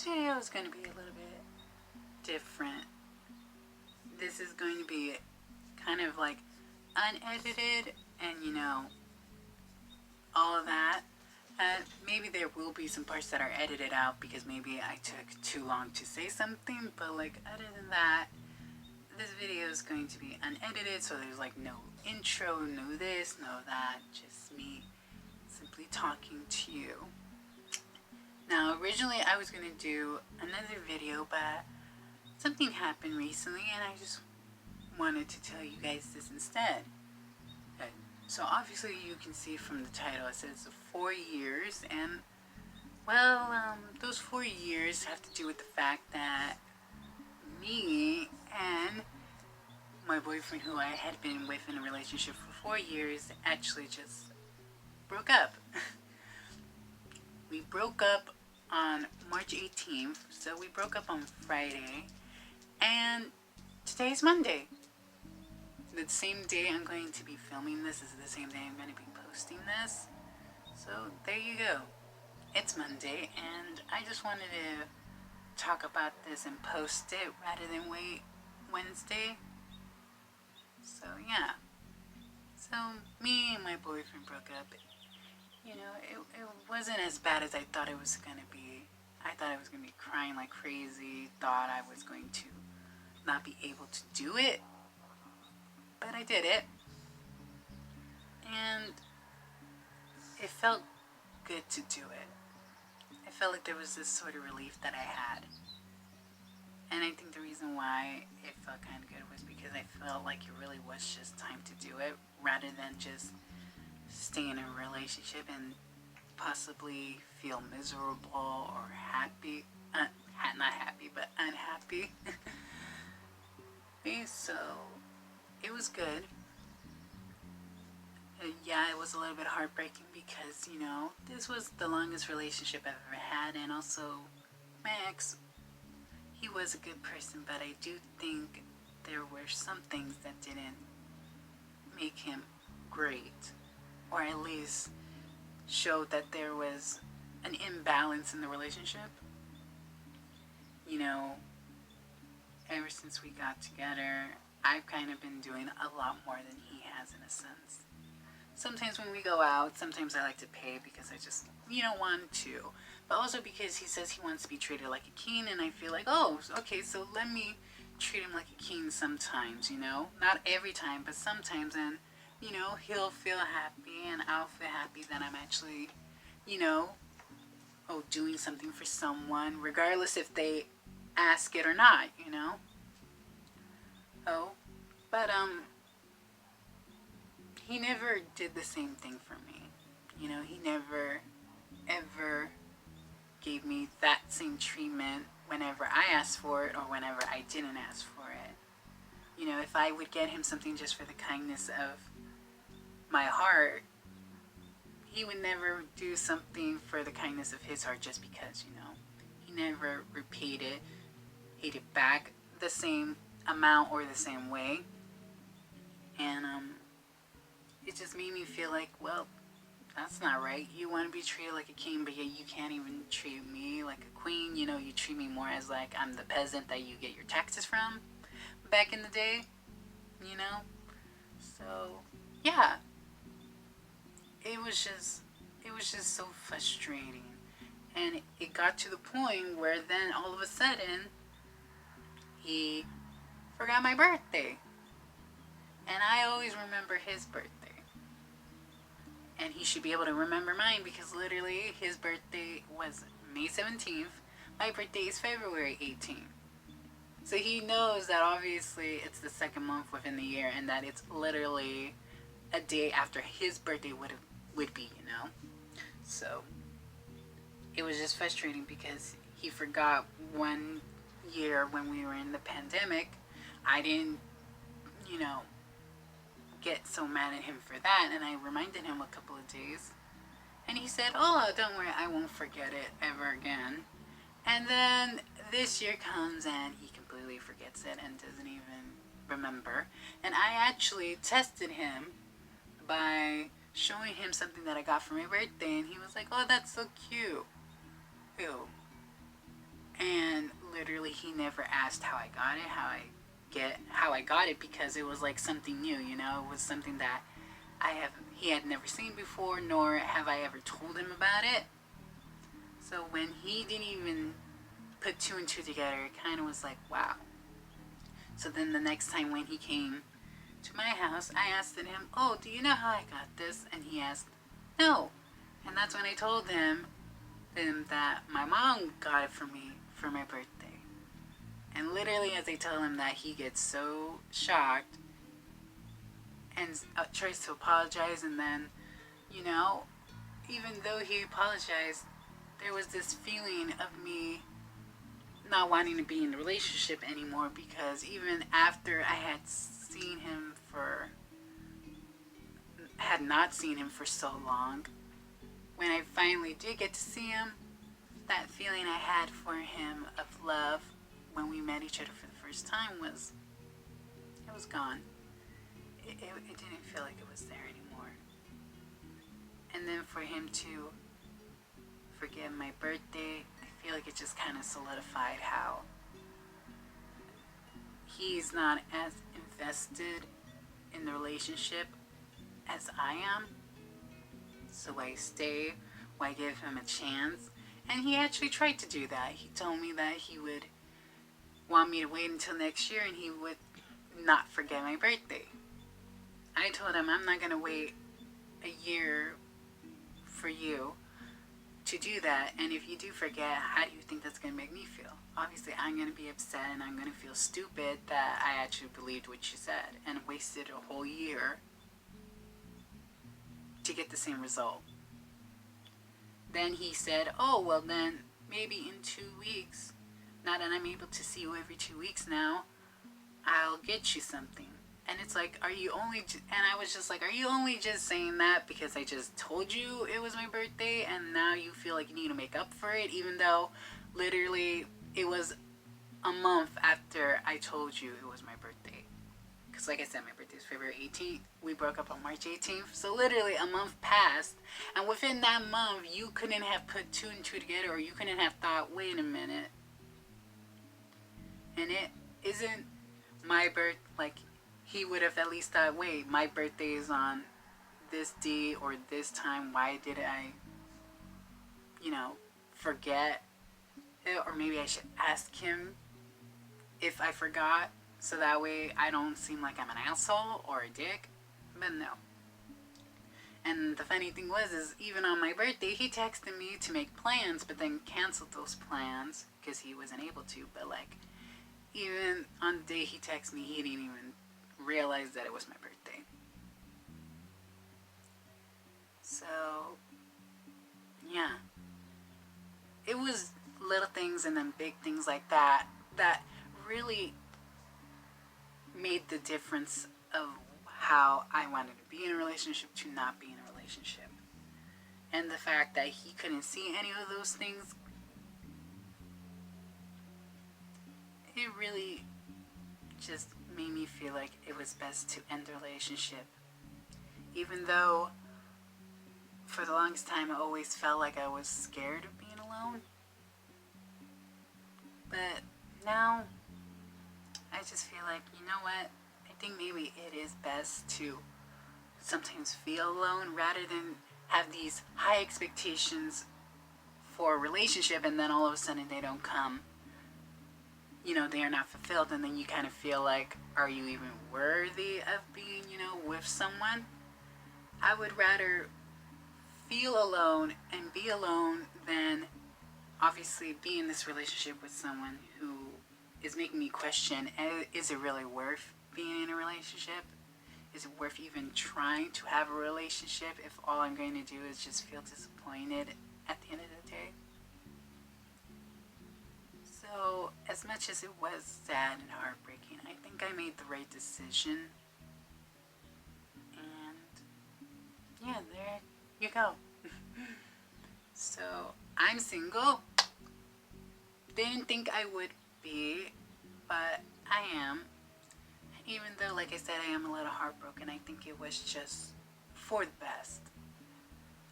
This video is going to be a little bit different. This is going to be kind of like unedited and, all of that. Maybe there will be some parts that are edited out because maybe I took too long to say something, but like other than that, this video is going to be unedited, so there's like no intro, no this, no that, just me simply talking to you. Now, originally I was going to do another video, but something happened recently and I just wanted to tell you guys this instead. So obviously you can see from the title it says 4 years, and well, those 4 years have to do with the fact that me and my boyfriend, who I had been with in a relationship for 4 years, actually just broke up. We broke up on March 18th, so we broke up on Friday, and today's Monday. The same day I'm going to be filming this is the same day I'm going to be posting this. So there you go. It's Monday, and I just wanted to talk about this and post it rather than wait Wednesday. So yeah. So me and my boyfriend broke up. It wasn't as bad as I thought it was going to be. I thought I was going to be crying like crazy, thought I was going to not be able to do it. But I did it, and it felt good to do it. I felt like there was this sort of relief that I had. And I think the reason why it felt kind of good was because I felt like it really was just time to do it, rather than just stay in a relationship and possibly feel miserable or happy. Not happy, but unhappy. Okay, so it was good. Yeah, it was a little bit heartbreaking because, this was the longest relationship I've ever had, and also my ex, he was a good person, but I do think there were some things that didn't make him great, or at least showed that there was an imbalance in the relationship. Ever since we got together, I've kind of been doing a lot more than he has, in a sense. Sometimes when we go out, sometimes I like to pay because I just, want to. But also because he says he wants to be treated like a king, and I feel like, oh, okay, so let me treat him like a king sometimes, Not every time, but sometimes, and, he'll feel happy, and I'll feel happy that I'm actually, doing something for someone, regardless if they ask it or not, But, he never did the same thing for me. He never, ever gave me that same treatment whenever I asked for it or whenever I didn't ask for it. If I would get him something just for the kindness of my heart, he would never do something for the kindness of his heart just because, he never paid it back the same amount or the same way. And it just made me feel like, well, that's not right. You want to be treated like a king, but yet you can't even treat me like a queen. You treat me more as like I'm the peasant that you get your taxes from back in the day, So, yeah. It was just so frustrating. And it got to the point where then all of a sudden he forgot my birthday. And I always remember his birthday. And he should be able to remember mine because literally his birthday was May 17th. My birthday is February 18th. So he knows that obviously it's the second month within the year and that it's literally a day after his birthday would be, So it was just frustrating because he forgot one year when we were in the pandemic. I didn't, get so mad at him for that, and I reminded him a couple of days, and he said, oh, don't worry, I won't forget it ever again. And then this year comes and he completely forgets it and doesn't even remember. And I actually tested him by showing him something that I got for my birthday, and he was like, oh, that's so cute. Ew. And literally he never asked how I got it, how I got it, because it was like something new, you know. It was something that he had never seen before, nor have I ever told him about it. So when he didn't even put two and two together, it kind of was like, wow. So then the next time when he came to my house, I asked him, oh, do you know how I got this? And he asked, no. And that's when I told him that my mom got it for me for my birthday. And literally as I tell him that, he gets so shocked and tries to apologize. And then, you know, even though he apologized, there was this feeling of me not wanting to be in the relationship anymore, because even after I had not seen him for so long, when I finally did get to see him, that feeling I had for him of love when we met each other for the first time it was gone. It didn't feel like it was there anymore. And then for him to forget my birthday, I feel like it just kind of solidified how he's not as invested in the relationship as I am. So I stay, I give him a chance. And he actually tried to do that. He told me that he would want me to wait until next year and he would not forget my birthday. I told him I'm not going to wait a year for you to do that. And if you do forget, how do you think that's going to make me feel? Obviously, I'm going to be upset and I'm going to feel stupid that I actually believed what you said and wasted a whole year to get the same result. Then he said, oh, well then maybe in 2 weeks, now that I'm able to see you every 2 weeks now, I'll get you something. And it's like, and I was just like, are you only just saying that because I just told you it was my birthday and now you feel like you need to make up for it, even though literally it was a month after I told you it was my birthday? Because like I said, my birthday is February 18th. We broke up on March 18th. So literally a month passed. And within that month, you couldn't have put two and two together, or you couldn't have thought, wait a minute. And it isn't my birth, like, he would have at least thought, wait, my birthday is on this day or this time. Why did I, forget it? Or maybe I should ask him if I forgot, so that way I don't seem like I'm an asshole or a dick. But no. And the funny thing is even on my birthday, he texted me to make plans, but then canceled those plans because he wasn't able to. But like, even on the day he texted me, he didn't even realize that it was my birthday. So, yeah. It was little things and then big things like that that really made the difference of how I wanted to be in a relationship to not be in a relationship. And the fact that he couldn't see any of those things, it really just made me feel like it was best to end the relationship. Even though for the longest time I always felt like I was scared of being alone. But now I just feel like, you know what? I think maybe it is best to sometimes feel alone rather than have these high expectations for a relationship and then all of a sudden they don't come. They are not fulfilled, and then you kind of feel like, are you even worthy of being, with someone? I would rather feel alone and be alone than obviously be in this relationship with someone who is making me question, is it really worth being in a relationship? Is it worth even trying to have a relationship if all I'm going to do is just feel disappointed at the end of the day? So, as much as it was sad and heartbreaking, I think I made the right decision. And yeah, there you go. So, I'm single. Didn't think I would be, but I am. Even though, like I said, I am a little heartbroken, I think it was just for the best.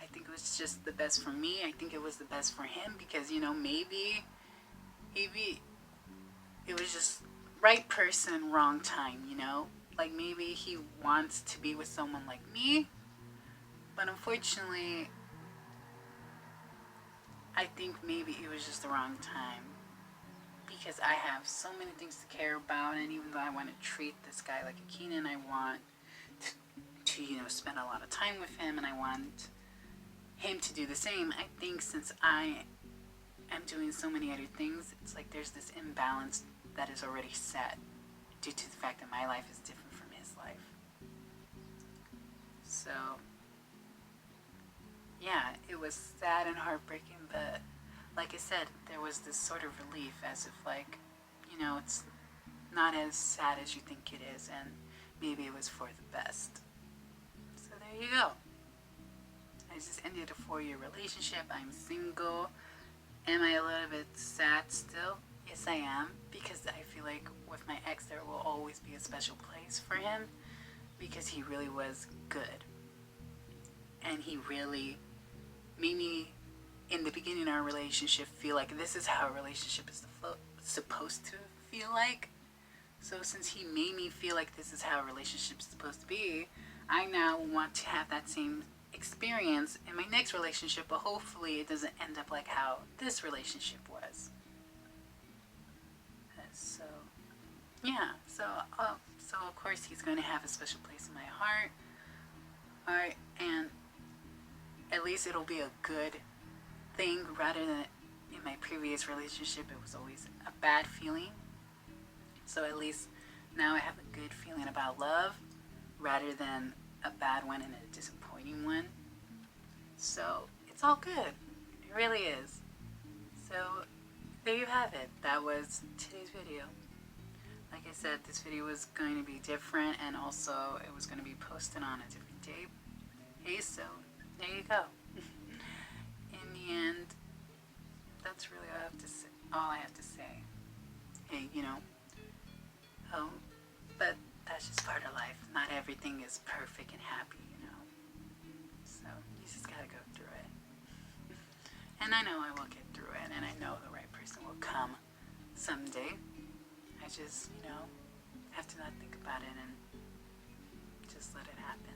I think it was just the best for me. I think it was the best for him because, maybe maybe it was just right person, wrong time, you know? Like maybe he wants to be with someone like me, but unfortunately, I think maybe it was just the wrong time. Because I have so many things to care about, and even though I want to treat this guy like a king, and I want to spend a lot of time with him, and I want him to do the same, I think since I am doing so many other things, it's like there's this imbalance that is already set due to the fact that my life is different from his life. So, yeah, it was sad and heartbreaking, but like I said, there was this sort of relief as if like, it's not as sad as you think it is, and maybe it was for the best. So there you go. I just ended a 4-year relationship. I'm single. Am I a little bit sad still? Yes, I am, because I feel like with my ex, there will always be a special place for him because he really was good. And he really made me, in the beginning of our relationship, feel like this is how a relationship is supposed to feel like. So since he made me feel like this is how a relationship is supposed to be, I now want to have that same experience in my next relationship, but hopefully it doesn't end up like how this relationship was. So, yeah. So of course he's going to have a special place in my heart. Alright, and at least it'll be a good thing rather than in my previous relationship it was always a bad feeling. So at least now I have a good feeling about love rather than a bad one and a disappointing one. So it's all good. It really is. So there you have it. That was today's video. Like I said, this video was going to be different, and also it was going to be posted on a different day. Hey, so there you go. In the end, that's really all I have to say. Hey, but that's just part of life. Not everything is perfect and happy, So you just gotta go through it. And I know I will get through it, and I know the right person will come someday. I just, have to not think about it and just let it happen.